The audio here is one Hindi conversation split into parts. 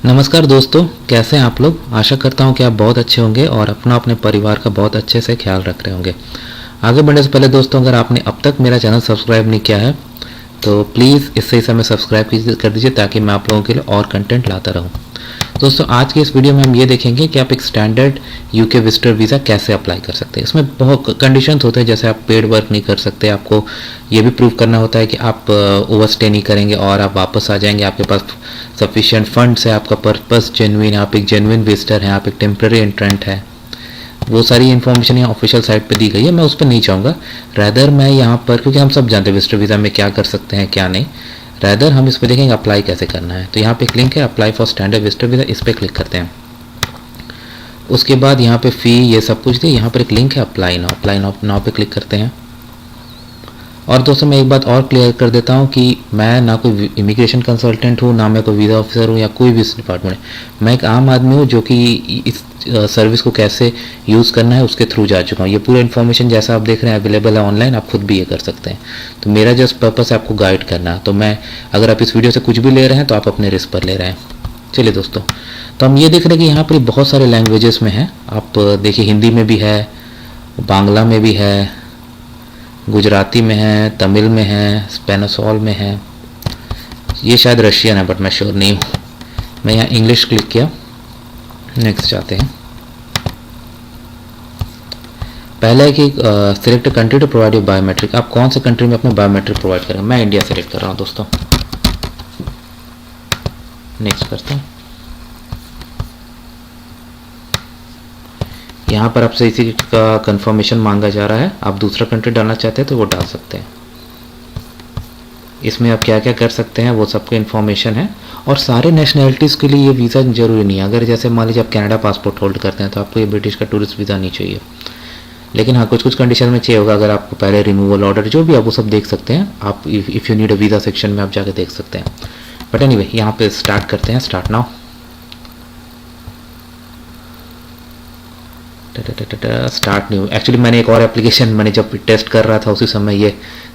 नमस्कार दोस्तों, कैसे हैं आप लोग। आशा करता हूं कि आप बहुत अच्छे होंगे और अपने परिवार का बहुत अच्छे से ख्याल रख रहे होंगे। आगे बढ़ने से पहले दोस्तों, अगर आपने अब तक मेरा चैनल सब्सक्राइब नहीं किया है तो प्लीज़ इससे समय सब्सक्राइब कर दीजिए ताकि मैं आप लोगों के लिए और कंटेंट लाता रहूं। दोस्तों, आज की इस वीडियो में हम ये देखेंगे कि आप एक स्टैंडर्ड यूके विजिटर वीज़ा कैसे अप्लाई कर सकते हैं। इसमें बहुत कंडीशंस होते हैं, जैसे आप पेड वर्क नहीं कर सकते, आपको ये भी प्रूव करना होता है कि आप ओवरस्टे नहीं करेंगे और आप वापस आ जाएंगे, आपके पास सफिशिएंट फंड्स है, आपका पर्पस जेन्युइन है, आप एक जेन्युइन विजिटर हैं, आप एक टेम्प्रेरी एंट्रेंट है। वो सारी इन्फॉर्मेशन यहाँ ऑफिशियल साइट पे दी गई है, मैं उस पर नहीं चाहूँगा। रैदर मैं यहाँ पर, क्योंकि हम सब जानते हैं विजिटर वीज़ा में क्या कर सकते हैं क्या नहीं, रैदर हम इस पर देखेंगे अप्लाई कैसे करना है। तो यहाँ पे एक लिंक है, apply for standard visitor visa, इस पर क्लिक करते हैं। उसके बाद यहाँ पे फ़ी ये सब कुछ दिए, यहाँ पर एक लिंक है अप्लाई नाउ पे क्लिक करते हैं। और दोस्तों, मैं एक बात और क्लियर कर देता हूँ कि मैं ना कोई इमिग्रेशन कंसल्टेंट हूँ, ना मैं कोई वीज़ा ऑफिसर हूँ या कोई भी इस डिपार्टमेंट है। मैं एक आम आदमी हूँ जो कि इस सर्विस को कैसे यूज़ करना है उसके थ्रू जा चुका हूँ। ये पूरा इन्फॉर्मेशन जैसा आप देख रहे हैं अवेलेबल है ऑनलाइन, आप खुद भी ये कर सकते हैं। तो मेरा जस्ट पर्पस है आपको गाइड करना। तो मैं, अगर आप इस वीडियो से कुछ भी ले रहे हैं तो आप अपने रिस्क पर ले रहे हैं। चलिए दोस्तों, तो हम ये देख रहे हैं कि यहाँ पर बहुत सारे लैंग्वेजेस में है। आप देखिए, हिंदी में भी है, बांग्ला में भी है, गुजराती में है, तमिल में है, स्पेनिशॉल में है, ये शायद रशियन है बट मैं श्योर नहीं हूँ। मैं यहाँ इंग्लिश क्लिक किया, नेक्स्ट जाते हैं। पहले है कि select country to provide your biometric, आप कौन से कंट्री में अपने बायोमेट्रिक प्रोवाइड करेंगे। मैं इंडिया सेलेक्ट कर रहा हूँ दोस्तों, नेक्स्ट करते हैं। यहाँ पर आपसे इसी का कंफर्मेशन मांगा जा रहा है, आप दूसरा कंट्री डालना चाहते हैं तो वो डाल सकते हैं। इसमें आप क्या क्या कर सकते हैं वो सबका इन्फॉर्मेशन है। और सारे नेशनैलिटीज़ के लिए ये वीज़ा जरूरी नहीं है। अगर जैसे मान लीजिए आप कनाडा पासपोर्ट होल्ड करते हैं तो आपको ये ब्रिटिश का टूरिस्ट वीज़ा नहीं चाहिए, लेकिन हाँ कुछ कंडीशन में चाहिए होगा। अगर आपको पहले रिमूवल ऑर्डर जो भी आप वो सब देख सकते हैं, आप if you need a visa section में आप जाके देख सकते हैं। बट एनीवे, यहाँ पे स्टार्ट करते हैं, start now. Start new, actually मैंने एक और एप्लीकेशन, मैंने जब टेस्ट कर रहा था उसी समय ये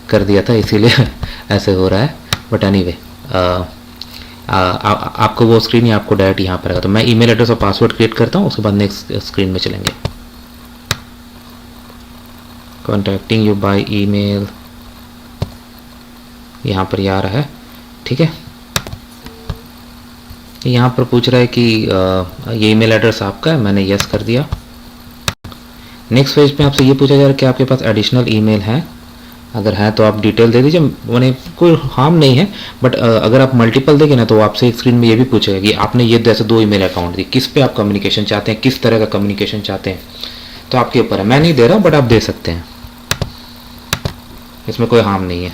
कर दिया था, इसीलिए ऐसे हो रहा है। बट एनीवे, आपको वो स्क्रीन ही आपको डायरेक्ट यहाँ पर आएगा। तो मैं ईमेल एड्रेस और पासवर्ड क्रिएट करता हूँ, उसके बाद नेक्स्ट स्क्रीन में चलेंगे। कॉन्टैक्टिंग यू बाय ईमेल, यहाँ पर ये आ रहा है, ठीक है। यहाँ पर पूछ रहा है कि ये ईमेल एड्रेस आपका है, मैंने यस कर दिया। नेक्स्ट पेज पे आपसे ये पूछा जा रहा है कि आपके पास एडिशनल ईमेल है, अगर है तो आप डिटेल दे दीजिए। मैंने कोई हार्म नहीं है, बट अगर आप मल्टीपल देंगे ना तो आपसे एक स्क्रीन में ये भी पूछेगा कि आपने ये जैसे 2 ईमेल अकाउंट दी, किस पे आप कम्युनिकेशन चाहते हैं, किस तरह का कम्युनिकेशन चाहते हैं, तो आपके ऊपर है। मैं नहीं दे रहा बट आप दे सकते हैं, इसमें कोई हार्म नहीं है।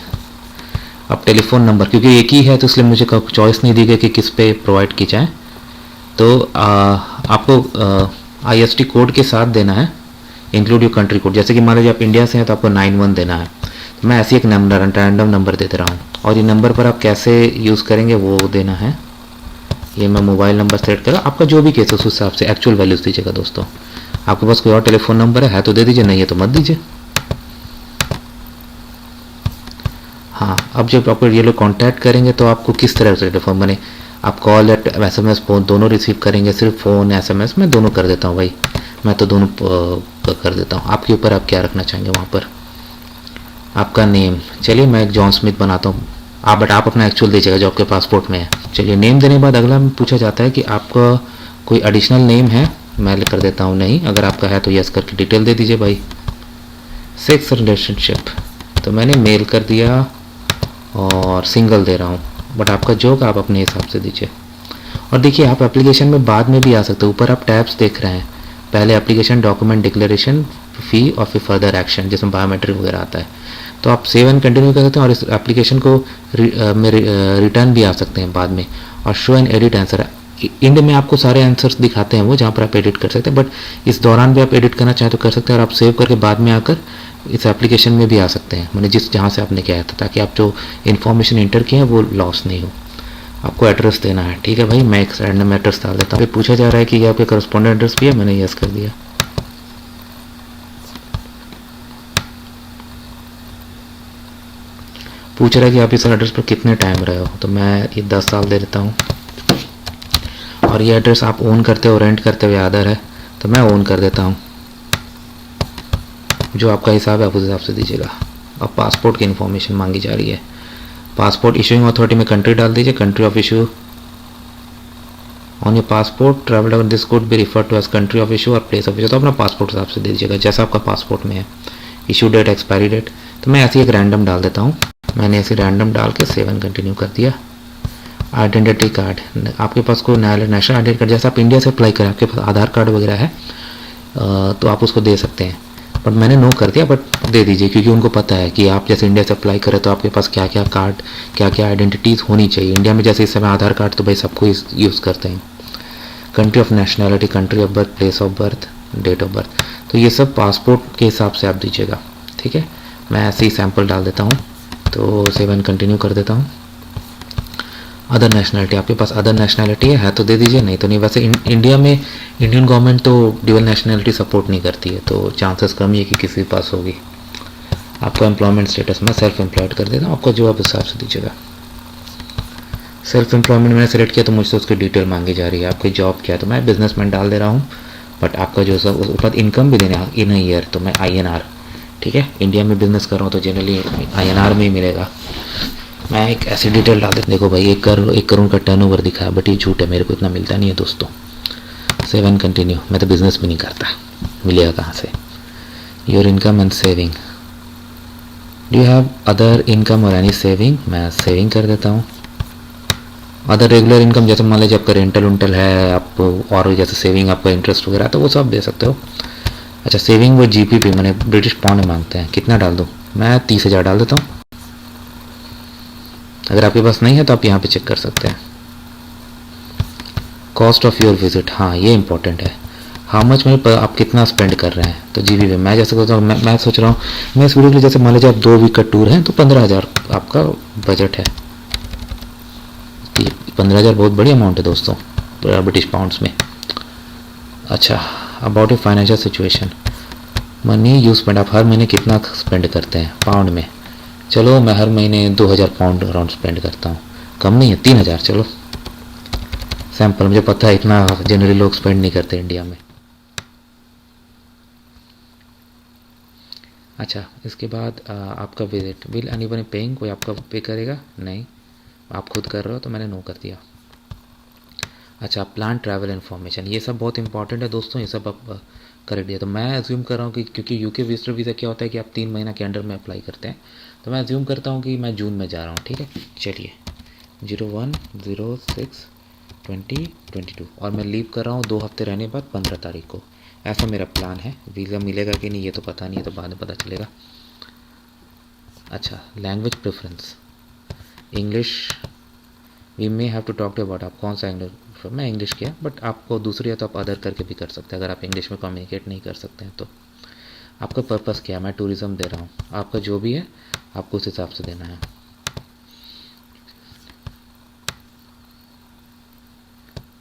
अब टेलीफोन नंबर, क्योंकि एक ही है तो इसलिए मुझे चॉइस नहीं दी गई कि किस पे प्रोवाइड की जाए। तो आपको IST कोड के साथ देना है, इंक्लूड योर कंट्री कोड। जैसे कि मान लीजिए आप इंडिया से हैं तो आपको 91 देना है। तो मैं ऐसे एक नंबर, रैंडम नंबर दे रहा हूँ, और ये नंबर पर आप कैसे यूज़ करेंगे वो देना है। ये मैं मोबाइल नंबर सेलेक्ट करा, आपका जो भी केस है उस हिसाब से एक्चुअल वैल्यूज दीजिएगा दोस्तों। आपके पास कोई और टेलीफोन नंबर है तो दे दीजिए, नहीं है तो मत दीजिए। हाँ, अब जब आपको ये लोग कॉन्टैक्ट करेंगे तो आपको किस तरह से टेलीफोन बने, आप कॉल या SMS फोन दोनों रिसीव करेंगे, सिर्फ फ़ोन SMS मैं दोनों कर देता हूँ भाई, मैं तो दोनों कर देता हूँ। आपके ऊपर आप क्या रखना चाहेंगे वहाँ पर। आपका नेम, चलिए मैं एक जॉन स्मिथ बनाता हूँ, बट आप अपना एक्चुअल दीजिएगा जो आपके पासपोर्ट में है। चलिए, नेम देने के बाद अगला पूछा जाता है कि आपका कोई एडिशनल नेम है, मैं कर देता हूँ नहीं, अगर आपका है तो यस करके डिटेल दे दीजिए भाई। सेक्स रिलेशनशिप, तो मैंने मेल कर दिया और सिंगल दे रहा हूँ, बट आपका जो आप अपने हिसाब से दीजिए। और देखिए, आप एप्लीकेशन में बाद में भी आ सकते हो, ऊपर आप टैब्स देख रहे हैं, पहले एप्लीकेशन, डॉक्यूमेंट, डिक्लेरेशन, फ़ी और फिर फर्दर एक्शन जिसमें बायोमेट्रिक वगैरह आता है। तो आप सेव एंड कंटिन्यू कर सकते हैं और इस एप्लीकेशन को में रिटर्न भी आ सकते हैं बाद में। और show and edit answer, end में आपको सारे आंसर्स दिखाते हैं वो, जहाँ पर आप एडिट कर सकते हैं, बट इस दौरान भी आप एडिट करना चाहें तो कर सकते हैं, और आप सेव करके बाद में आकर इस एप्लीकेशन में भी आ सकते हैं, मैंने जहाँ से आपने किया था, ताकि आप जो इन्फॉर्मेशन इंटर किए हैं वो लॉस नहीं हो। आपको एड्रेस देना है, ठीक है भाई, मैं एक रैंडम एड्रेस डाल देता हूँ। पूछा जा रहा है कि ये आपके करस्पॉन्डेंट एड्रेस भी है, मैंने यस कर दिया। पूछ रहा है कि आप इस एड्रेस पर कितने टाइम रहे हो, तो मैं ये 10 साल दे देता हूँ। और ये एड्रेस आप ओन करते हो रेंट करते हुए अदर है, तो मैं ओन कर देता हूँ। जो आपका हिसाब है आप उस हिसाब से दीजिएगा। अब पासपोर्ट की इन्फॉर्मेशन मांगी जा रही है। पासपोर्ट इशूइंग अथॉरिटी में कंट्री डाल दीजिए, country of issue on your passport travel this could be refer to as country of issue और प्लेस ऑफ इशू। तो अपना पासपोर्ट हिसाब से दे दीजिएगा जैसा आपका पासपोर्ट में है। इशू डेट, एक्सपायरी डेट, तो मैं ऐसे एक रैंडम डाल देता हूँ। मैंने ऐसे रैंडम डाल के 7 कंटिन्यू कर दिया। आइडेंटिटी कार्ड, आपके पास कोई नेशनल आइडेंटिटी कार्ड जैसे आप इंडिया से अप्लाई करें, आपके पास आधार कार्ड वगैरह है तो आप उसको दे सकते हैं, बट मैंने नो कर दिया, बट दे दीजिए क्योंकि उनको पता है कि आप जैसे इंडिया से अप्लाई करें तो आपके पास क्या क्या कार्ड, क्या क्या आइडेंटिटीज़ होनी चाहिए। इंडिया में जैसे इस समय आधार कार्ड तो भाई सबको यूज़ करते हैं। Country of nationality, country of birth, place of birth, date of birth, तो ये सब पासपोर्ट के हिसाब से आप दीजिएगा। ठीक है, मैं ऐसे ही सैम्पल डाल देता हूँ, तो 7 कंटिन्यू कर देता हूँ। अदर नेशनैलिटी, आपके पास अदर नेशनैलिटी है तो दे दीजिए, नहीं तो नहीं। वैसे इंडिया में इंडियन गवर्नमेंट तो ड्यूअल नेशनैलिटी सपोर्ट नहीं करती है, तो चांसेस कम ही है कि किसी के पास होगी। आपका एम्प्लॉयमेंट स्टेटस मैं सेल्फ एम्प्लॉयड कर देता हूँ, आपका जो आप हिसाब से दीजिएगा। सेल्फ एम्प्लॉयमेंट मैंने सेलेक्ट किया तो मुझसे उसकी डिटेल मांगी जा रही है, आपकी जॉब क्या है, तो मैं बिजनेसमैन डाल दे रहा हूँ। बट आपका जो सब उसके बाद इनकम भी देना इन अ ईयर, तो मैं INR, ठीक है, इंडिया में बिजनेस कर रहा हूँ तो जनरली INR में ही मिलेगा। मैं एक ऐसी डिटेल डाल देता, देखो भाई 1 करोड़ का टर्नओवर दिखा है, बट ये झूठ है, मेरे को इतना मिलता नहीं है दोस्तों। 7 कंटिन्यू, मैं तो बिजनेस भी नहीं करता, मिलेगा कहाँ से। Your income and saving, do you have other income और एनी सेविंग, मैं सेविंग कर देता हूँ। अदर रेगुलर इनकम जैसे मान लीजिए आपका रेंटल है, आप और जैसे सेविंग आपका इंटरेस्ट वगैरह तो वो सब दे सकते हो। अच्छा, सेविंग वो GBP मैंने ब्रिटिश पाउंड मांगते हैं, कितना डाल दूँ, मैं 30,000 डाल देता हूँ। अगर आपके पास नहीं है तो आप यहाँ पे चेक कर सकते हैं। कॉस्ट ऑफ योर विजिट, हाँ ये इंपॉर्टेंट है, हाउ मच में आप कितना स्पेंड कर रहे हैं, तो GBP मैं जैसे सोच रहा हूँ, मैं सोच रहा हूँ मैं इस वीडियो के लिए जैसे मान लीजिए आप 2 वीक का टूर है तो 15,000 आपका बजट है। 15,000 बहुत बड़ी अमाउंट है दोस्तों ब्रिटिश पाउंड्स में। अच्छा, about your financial situation, money you spend, आप हर महीने कितना स्पेंड करते हैं पाउंड में। चलो मैं हर महीने 2,000 पाउंड अराउंड स्पेंड करता हूँ, कम नहीं है, 3,000 चलो सैम्पल, मुझे पता है इतना जनरली लोग स्पेंड नहीं करते इंडिया में। अच्छा, इसके बाद आपका विजिट, विल एनीवन पेइंग, कोई आपका पे करेगा, नहीं आप खुद कर रहे हो तो मैंने नो कर दिया। अच्छा, प्लान ट्रैवल इन्फॉर्मेशन, ये सब बहुत इंपॉर्टेंट है दोस्तों, ये सब आप कर दिया। तो मैं एज्यूम कर रहा हूँ कि क्योंकि UK विजिटर वीज़ा क्या होता है कि आप 3 महीना के अंडर में अप्लाई करते हैं, तो मैं एज्यूम करता हूँ कि मैं जून में जा रहा हूँ। ठीक है, चलिए 01/06/2022 और मैं लीव कर रहा हूँ 2 हफ्ते रहने बाद 15 तारीख को, ऐसा मेरा प्लान है। वीज़ा मिलेगा कि नहीं ये तो पता नहीं है, तो बाद में पता चलेगा। अच्छा, language preference, English, we may have to talk to about, आप कौन सा इंग्लिश, मैं इंग्लिश किया, बट आपको दूसरी है तो आप अदर करके भी कर सकते हैं अगर आप इंग्लिश में कम्युनिकेट नहीं कर सकते हैं तो। आपका पर्पस क्या है, मैं टूरिज़्म दे रहा हूँ, आपका जो भी है आपको उस हिसाब से देना है।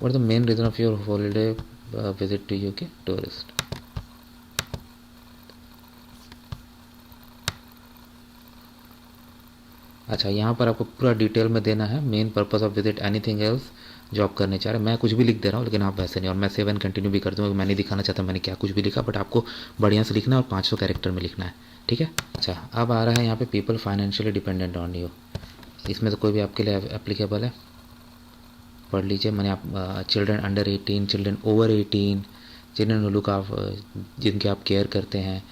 What the main reason of your holiday visit to UK, tourist. अच्छा, यहाँ पर आपको पूरा डिटेल में देना है, main purpose of visit, anything else जो आप करने चाह रहे हैं। मैं कुछ भी लिख दे रहा हूँ लेकिन आप वैसे नहीं, और मैं 7 कंटिन्यू भी कर दूँगा, मैं नहीं दिखाना चाहता मैंने क्या कुछ भी लिखा, बट आपको बढ़िया से लिखना है और 500 कैरेक्टर में लिखना है। ठीक है, अच्छा अब आ रहा है यहाँ पे people financially dependent on you, इसमें से कोई भी आपके लिए एप्लीकेबल है, पढ़ लीजिए। मैंने आप children under 18, children over 18, children look आप जिनके आप केयर करते हैं,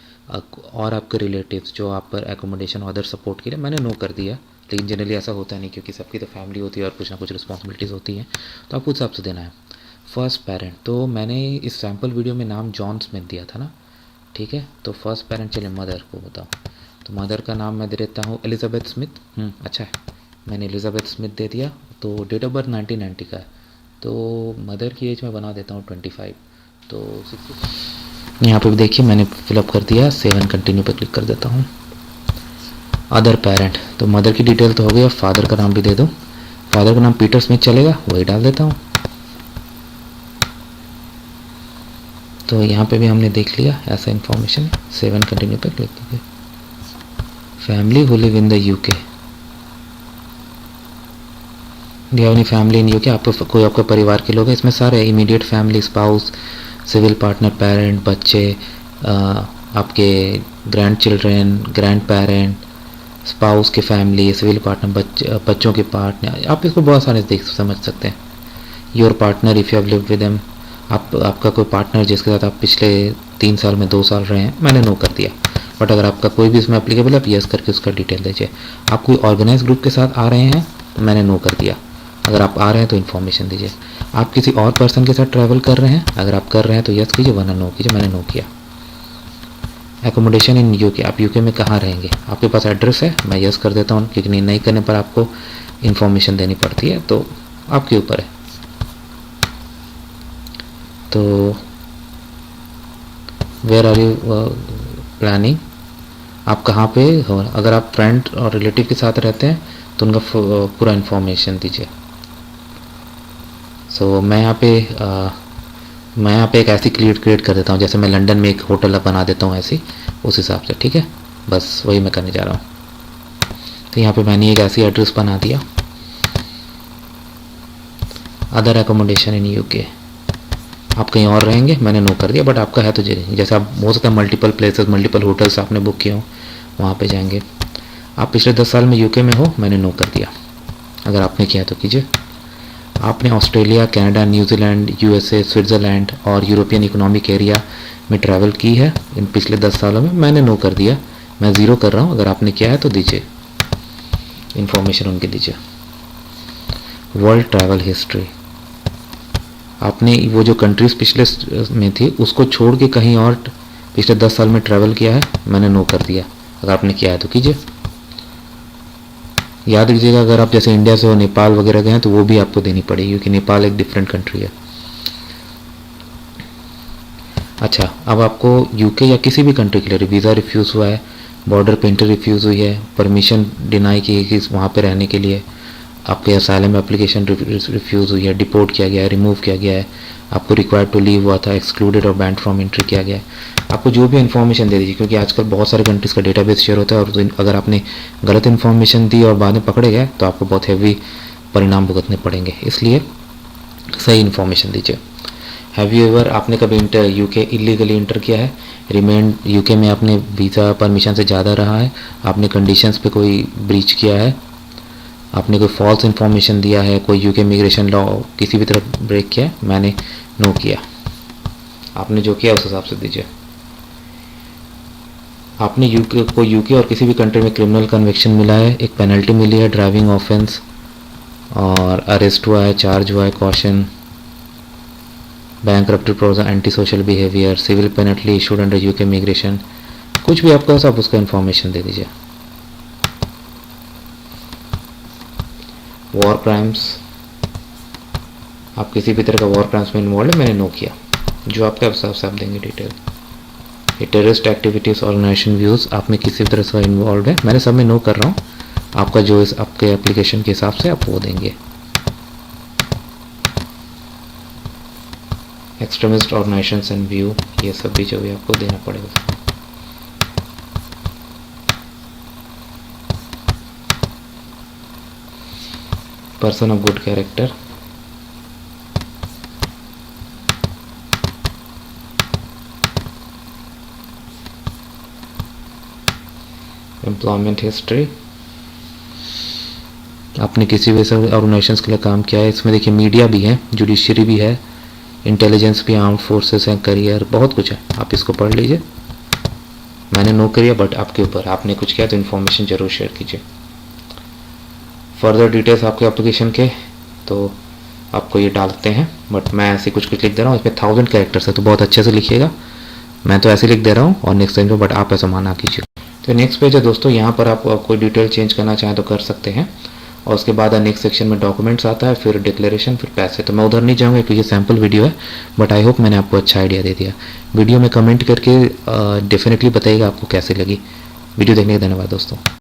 और आपके रिलेटिव्स जो आप पर एकोमोडेशन अदर सपोर्ट के लिए, मैंने नो कर दिया। लेकिन जनरली ऐसा होता नहीं क्योंकि सबकी तो फैमिली होती है और कुछ ना कुछ रिस्पॉन्सिबिलिटीज़ होती हैं, तो आपको उस हिसाब से देना है। फर्स्ट पेरेंट, तो मैंने इस सैम्पल वीडियो में नाम जॉन स्मिथ दिया था ना, ठीक है, तो फर्स्ट पेरेंट चलिए मदर को बताओ, तो मदर का नाम मैं दे देता हूँ एलिजाबेथ स्मिथ। अच्छा है, मैंने एलिजाबेथ स्मिथ दे दिया। तो डेट ऑफ बर्थ 1990 का है, तो मदर की एज मैं बना देता हूँ 25, तो 60। यहाँ पे भी देखिए मैंने फिलअप कर दिया, 7 कंटिन्यू पे क्लिक कर देता हूँ। अदर पेरेंट, तो मदर की डिटेल तो हो गई, अब फादर का नाम भी दे दो, फादर का नाम पीटर स्मिथ चलेगा, वही डाल देता हूँ। तो यहाँ पे भी हमने देख लिया ऐसा इन्फॉर्मेशन, 7 कंटिन्यू पे क्लिक कीजिए। Family who live in the UK, do have any family in UK, आपको कोई आपके परिवार के लोग हैं, इसमें सारे immediate family, spouse, civil partner, parent, बच्चे, आपके grand children, grand parent, spouse की फैमिली, सिविल पार्टनर, बच्चों के पार्टनर, आप इसको बहुत सारे देख समझ सकते हैं। Your partner if you have lived with them, आपका कोई पार्टनर जिसके साथ आप पिछले 3 साल में 2 साल रहे हैं, मैंने नो कर दिया। बट अगर आपका कोई भी इसमें एप्लीकेबल है, आप यस करके उसका डिटेल दीजिए। आप कोई ऑर्गेनाइज ग्रुप के साथ आ रहे हैं, मैंने नो कर दिया। अगर आप आ रहे हैं तो इन्फॉर्मेशन दीजिए। आप किसी और पर्सन के साथ ट्रैवल कर रहे हैं, अगर आप कर रहे हैं तो यस कीजिए, वरना नो कीजिए, मैंने नो किया। एकोमोडेशन इन यूके, आप यूके में कहाँ रहेंगे, आपके पास एड्रेस है, मैं यस कर देता हूँ, क्योंकि नहीं करने पर आपको इन्फॉर्मेशन देनी पड़ती है, तो आपके ऊपर है। तो वेयर आर यू प्लानिंग, आप कहाँ पे हो, अगर आप फ्रेंड और रिलेटिव के साथ रहते हैं तो उनका पूरा इन्फॉर्मेशन दीजिए। सो मैं यहाँ पे एक ऐसी क्रिएट कर देता हूँ, जैसे मैं लंदन में एक होटल बना देता हूँ ऐसी, उस हिसाब से, ठीक है, बस वही मैं करने जा रहा हूँ। तो यहाँ पे मैंने एक ऐसी एड्रेस बना दिया। अदर एकोमोडेशन इन यूके, आप कहीं और रहेंगे, मैंने नो कर दिया, बट आपका है तो जैसे आप हो सकता है मल्टीपल प्लेसेस, मल्टीपल होटल्स आपने बुक किए हो, वहाँ पे जाएंगे। आप पिछले 10 साल में यूके में हो, मैंने नो कर दिया। अगर आपने किया तो कीजिए। आपने Australia, Canada, New Zealand, USA, Switzerland और यूरोपियन इकोनॉमिक एरिया में ट्रैवल की है इन पिछले 10 सालों में, मैंने नो कर दिया। मैं ज़ीरो कर रहा हूँ। अगर आपने किया है तो दीजिए, इन्फॉर्मेशन उनके दीजिए। वर्ल्ड ट्रैवल हिस्ट्री, आपने वो जो कंट्रीज़ पिछले में थी उसको छोड़ के कहीं और पिछले 10 साल में ट्रैवल किया है, मैंने नो कर दिया। अगर आपने किया है तो कीजिए। याद रखिएगा, अगर आप जैसे इंडिया से हो नेपाल वगैरह गए हैं तो वो भी आपको देनी पड़ेगी, क्योंकि नेपाल एक डिफरेंट कंट्री है। अच्छा, अब आपको यूके या किसी भी कंट्री के लिए वीज़ा रिफ्यूज़ हुआ है, बॉर्डर पे एंट्री रिफ्यूज़ हुई है, परमिशन डिनाई की गई वहाँ पे रहने के लिए, आपके असाइलम एप्लीकेशन रिफ्यूज़ हुई है, डिपोर्ट किया गया है, रिमूव किया गया है, आपको रिक्वायर्ड टू लीव हुआ था, एक्सक्लूडेड और बैंड फ्रॉम एंट्री किया गया है, आपको जो भी इन्फॉर्मेशन दे दीजिए, क्योंकि आजकल बहुत सारे कंट्रीज़ का डेटाबेस शेयर होता है, और अगर आपने गलत इन्फॉर्मेशन दी और बाद में पकड़े गए तो आपको बहुत हैवी परिणाम भुगतने पड़ेंगे, इसलिए सही इन्फॉर्मेशन दीजिए। हैव यू एवर, आपने कभी यूके इलीगली इंटर किया है, रिमेन यूके में आपने वीज़ा परमिशन से ज़्यादा रहा है, आपने कंडीशंस पे कोई ब्रीच किया है, आपने कोई फॉल्स इन्फॉर्मेशन दिया है, कोई यूके इमिग्रेशन लॉ किसी भी तरह ब्रेक किया है, मैंने नो किया। आपने जो किया उस हिसाब से दीजिए। आपने यूके और किसी भी कंट्री में क्रिमिनल कन्विक्शन मिला है, एक पेनल्टी मिली है, ड्राइविंग ऑफेंस, और अरेस्ट हुआ है, चार्ज हुआ है, caution, bankruptcy provision, anti social behaviour, civil penalty issued under UK immigration, कुछ भी आपका आप उसका इन्फॉर्मेशन दे दीजिए। वॉर क्राइम्स, आप किसी भी तरह का वॉर क्राइम्स में इन्वॉल्व है, मैंने नो किया। जो आपका हिसाब से आप देंगे डिटेल। ये टेररिस्ट एक्टिविटीज़, ऑर्गेनाइजेशन व्यूज़, आप में किसी भी तरह से इन्वॉल्व है, मैंने सब में नो कर रहा हूँ। आपका जो इस आपके एप्लीकेशन के हिसाब से आप वो देंगे। एक्सट्रीमिस्ट ऑर्गेनाइजेशंस एंड व्यू, ये सब भी जो भी आपको देना पड़ेगा। Person of good character, employment history, आपने किसी भी ऑर्गेनाइजेशंस के लिए काम किया है, इसमें देखिए मीडिया भी है, जुडिशरी भी है, इंटेलिजेंस भी, आर्म्ड फोर्सेस हैं, करियर, बहुत कुछ है, आप इसको पढ़ लीजिए। मैंने नो किया, बट आपके ऊपर, आपने कुछ किया तो इन्फॉर्मेशन जरूर शेयर कीजिए। फर्दर डिटेल्स आपके एप्लीकेशन के तो आपको ये डालते हैं, बट मैं ऐसे कुछ लिख दे रहा हूँ, इसमें 1000 कैरेक्टर्स है, तो बहुत अच्छे से लिखिएगा। मैं तो ऐसे लिख दे रहा हूँ और नेक्स्ट टाइम, बट आप ऐसा माना कीजिए। तो नेक्स्ट पेज है दोस्तों, यहाँ पर आप कोई डिटेल चेंज करना चाहें तो कर सकते हैं, और उसके बाद नेक्स्ट सेक्शन में डॉक्यूमेंट्स आता है, फिर डिक्लेरेशन, फिर पैसे। तो मैं उधर नहीं जाऊँगा क्योंकि ये सैम्पल वीडियो है, बट आई होप मैंने आपको अच्छा आइडिया दे दिया। वीडियो में कमेंट करके डेफिनेटली बताइएगा आपको कैसे लगी। वीडियो देखने का धन्यवाद दोस्तों।